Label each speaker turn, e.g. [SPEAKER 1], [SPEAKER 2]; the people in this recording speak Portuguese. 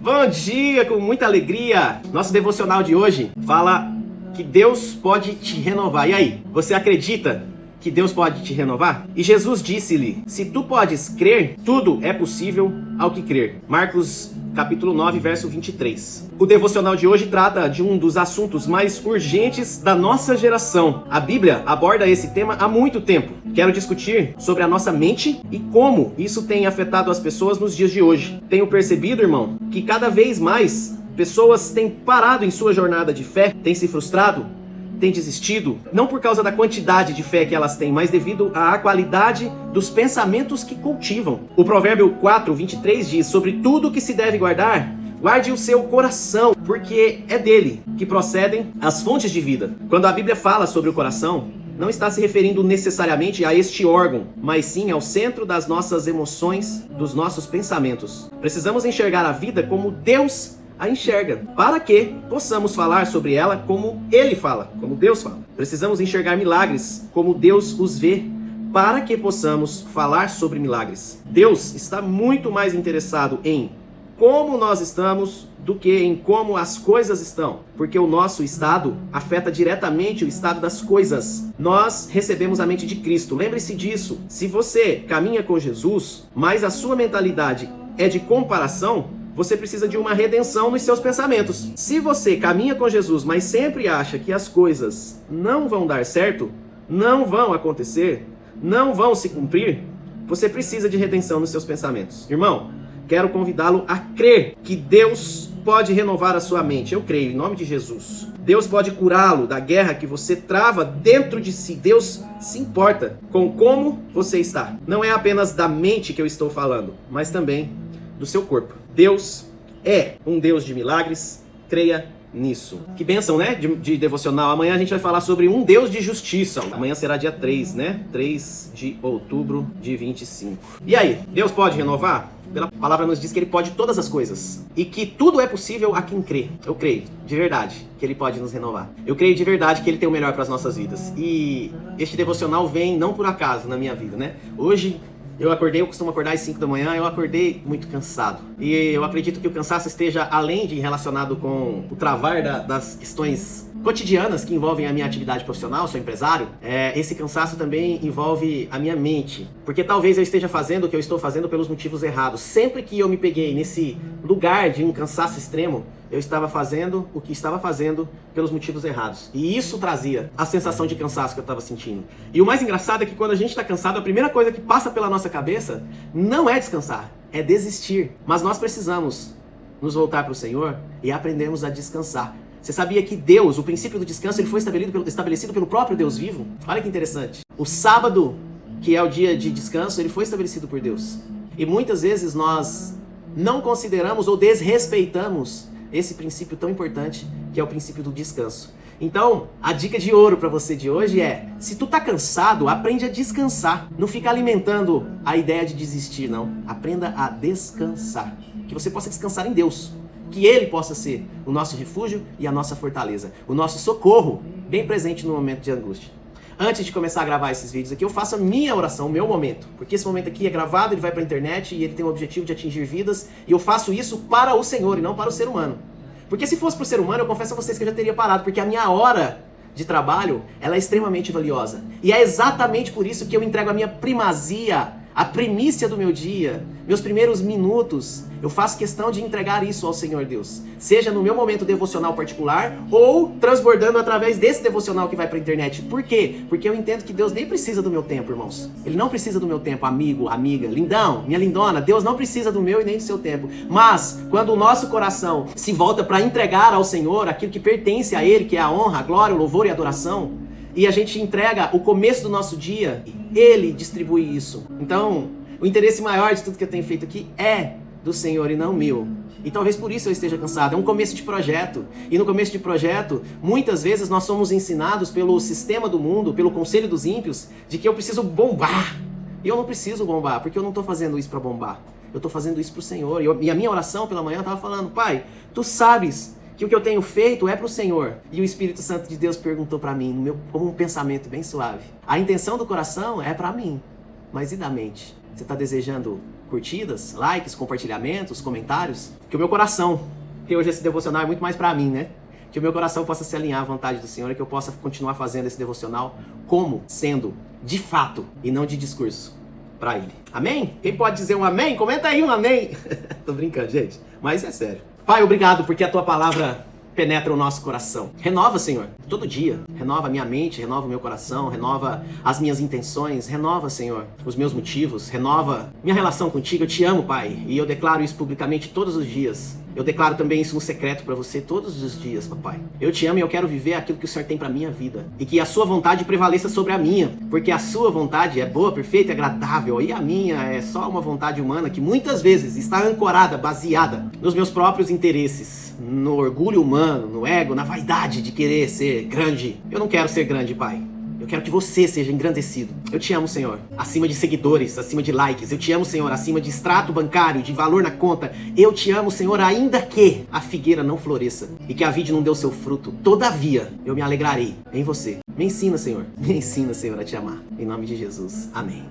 [SPEAKER 1] Bom dia, com muita alegria. Nosso devocional de hoje fala que Deus pode te renovar. E aí, você acredita que Deus pode te renovar? E Jesus disse-lhe: se tu podes crer, tudo é possível ao que crer. Marcos capítulo 9, verso 23. O devocional de hoje trata de um dos assuntos mais urgentes da nossa geração. A Bíblia aborda esse tema há muito tempo. Quero discutir sobre a nossa mente e como isso tem afetado as pessoas nos dias de hoje. Tenho percebido, irmão, que cada vez mais pessoas têm parado em sua jornada de fé, têm se frustrado, têm desistido, não por causa da quantidade de fé que elas têm, mas devido à qualidade dos pensamentos que cultivam. O provérbio 4, 23 diz: sobre tudo que se deve guardar, guarde o seu coração, porque é dele que procedem as fontes de vida. Quando a Bíblia fala sobre o coração, não está se referindo necessariamente a este órgão, mas sim ao centro das nossas emoções, dos nossos pensamentos. Precisamos enxergar a vida como Deus a enxerga, para que possamos falar sobre ela como Ele fala, como Deus fala. Precisamos enxergar milagres como Deus os vê, para que possamos falar sobre milagres. Deus está muito mais interessado em como nós estamos do que em como as coisas estão, porque o nosso estado afeta diretamente o estado das coisas. Nós recebemos a mente de Cristo, lembre-se disso. Se você caminha com Jesus, mas a sua mentalidade é de comparação, você precisa de uma redenção nos seus pensamentos. Se você caminha com Jesus, mas sempre acha que as coisas não vão dar certo, não vão acontecer, não vão se cumprir, você precisa de redenção nos seus pensamentos. Irmão, quero convidá-lo a crer que Deus pode renovar a sua mente. Eu creio, em nome de Jesus. Deus pode curá-lo da guerra que você trava dentro de si. Deus se importa com como você está. Não é apenas da mente que eu estou falando, mas também do seu corpo. Deus é um Deus de milagres, creia nisso. Que bênção, né? De devocional. Amanhã a gente vai falar sobre um Deus de justiça. Amanhã será dia 3, né? 3 de outubro de 25. E aí, Deus pode renovar? Pela palavra nos diz que Ele pode todas as coisas. E que tudo é possível a quem crê. Eu creio, de verdade, que Ele pode nos renovar. Eu creio de verdade que Ele tem o melhor para as nossas vidas. E este devocional vem não por acaso na minha vida, né? Hoje eu costumo acordar às 5 da manhã, eu acordei muito cansado. E eu acredito que o cansaço esteja além de relacionado com o travar das questões cotidianas que envolvem a minha atividade profissional, sou empresário. Esse cansaço também envolve a minha mente. Porque talvez eu esteja fazendo o que eu estou fazendo pelos motivos errados. Sempre que eu me peguei nesse lugar de um cansaço extremo, eu estava fazendo o que estava fazendo pelos motivos errados. E isso trazia a sensação de cansaço que eu estava sentindo. E o mais engraçado é que quando a gente está cansado, a primeira coisa que passa pela nossa cabeça não é descansar, é desistir. Mas nós precisamos nos voltar para o Senhor e aprendermos a descansar. Você sabia que Deus, o princípio do descanso, ele foi estabelecido pelo próprio Deus vivo? Olha que interessante. O sábado, que é o dia de descanso, ele foi estabelecido por Deus. E muitas vezes nós não consideramos ou desrespeitamos esse princípio tão importante, que é o princípio do descanso. Então, a dica de ouro para você de hoje é: se tu tá cansado, aprende a descansar. Não fica alimentando a ideia de desistir, não. Aprenda a descansar. Que você possa descansar em Deus. Que Ele possa ser o nosso refúgio e a nossa fortaleza. O nosso socorro, bem presente no momento de angústia. Antes de começar a gravar esses vídeos aqui, eu faço a minha oração, o meu momento. Porque esse momento aqui é gravado, ele vai para a internet e ele tem o objetivo de atingir vidas. E eu faço isso para o Senhor e não para o ser humano. Porque se fosse para o ser humano, eu confesso a vocês que eu já teria parado. Porque a minha hora de trabalho, ela é extremamente valiosa. E é exatamente por isso que eu entrego a minha primazia, a primícia do meu dia, meus primeiros minutos. Eu faço questão de entregar isso ao Senhor Deus. Seja no meu momento devocional particular ou transbordando através desse devocional que vai para a internet. Por quê? Porque eu entendo que Deus nem precisa do meu tempo, irmãos. Ele não precisa do meu tempo, amigo, amiga, lindão, minha lindona. Deus não precisa do meu e nem do seu tempo. Mas, quando o nosso coração se volta para entregar ao Senhor aquilo que pertence a Ele, que é a honra, a glória, o louvor e a adoração, e a gente entrega o começo do nosso dia, Ele distribui isso. Então, o interesse maior de tudo que eu tenho feito aqui é do Senhor e não meu. E talvez por isso eu esteja cansado. É um começo de projeto. E no começo de projeto, muitas vezes nós somos ensinados pelo sistema do mundo, pelo conselho dos ímpios, de que eu preciso bombar. E eu não preciso bombar, porque eu não estou fazendo isso para bombar. Eu estou fazendo isso para o Senhor. E a minha oração pela manhã estava falando: Pai, Tu sabes que o que eu tenho feito é para o Senhor. E o Espírito Santo de Deus perguntou para mim, como um pensamento bem suave: a intenção do coração é para mim, mas e da mente? Você está desejando curtidas, likes, compartilhamentos, comentários? Que o meu coração, que hoje esse devocional é muito mais para mim, né? Que o meu coração possa se alinhar à vontade do Senhor e que eu possa continuar fazendo esse devocional como sendo de fato e não de discurso para Ele. Amém? Quem pode dizer um amém? Comenta aí um amém. Tô brincando, gente, mas é sério. Pai, obrigado porque a Tua palavra penetra o nosso coração. Renova, Senhor, todo dia. Renova a minha mente, renova o meu coração, renova as minhas intenções, renova, Senhor, os meus motivos, renova minha relação contigo. Eu te amo, Pai, e eu declaro isso publicamente todos os dias. Eu declaro também isso no secreto para você todos os dias, papai. Eu te amo e eu quero viver aquilo que o Senhor tem para minha vida. E que a sua vontade prevaleça sobre a minha. Porque a sua vontade é boa, perfeita e agradável. E a minha é só uma vontade humana que muitas vezes está ancorada, baseada nos meus próprios interesses. No orgulho humano, no ego, na vaidade de querer ser grande. Eu não quero ser grande, Pai. Eu quero que você seja engrandecido. Eu te amo, Senhor, acima de seguidores, acima de likes. Eu te amo, Senhor, acima de extrato bancário, de valor na conta. Eu te amo, Senhor, ainda que a figueira não floresça e que a vide não dê o seu fruto. Todavia, eu me alegrarei em você. Me ensina, Senhor, a te amar. Em nome de Jesus. Amém.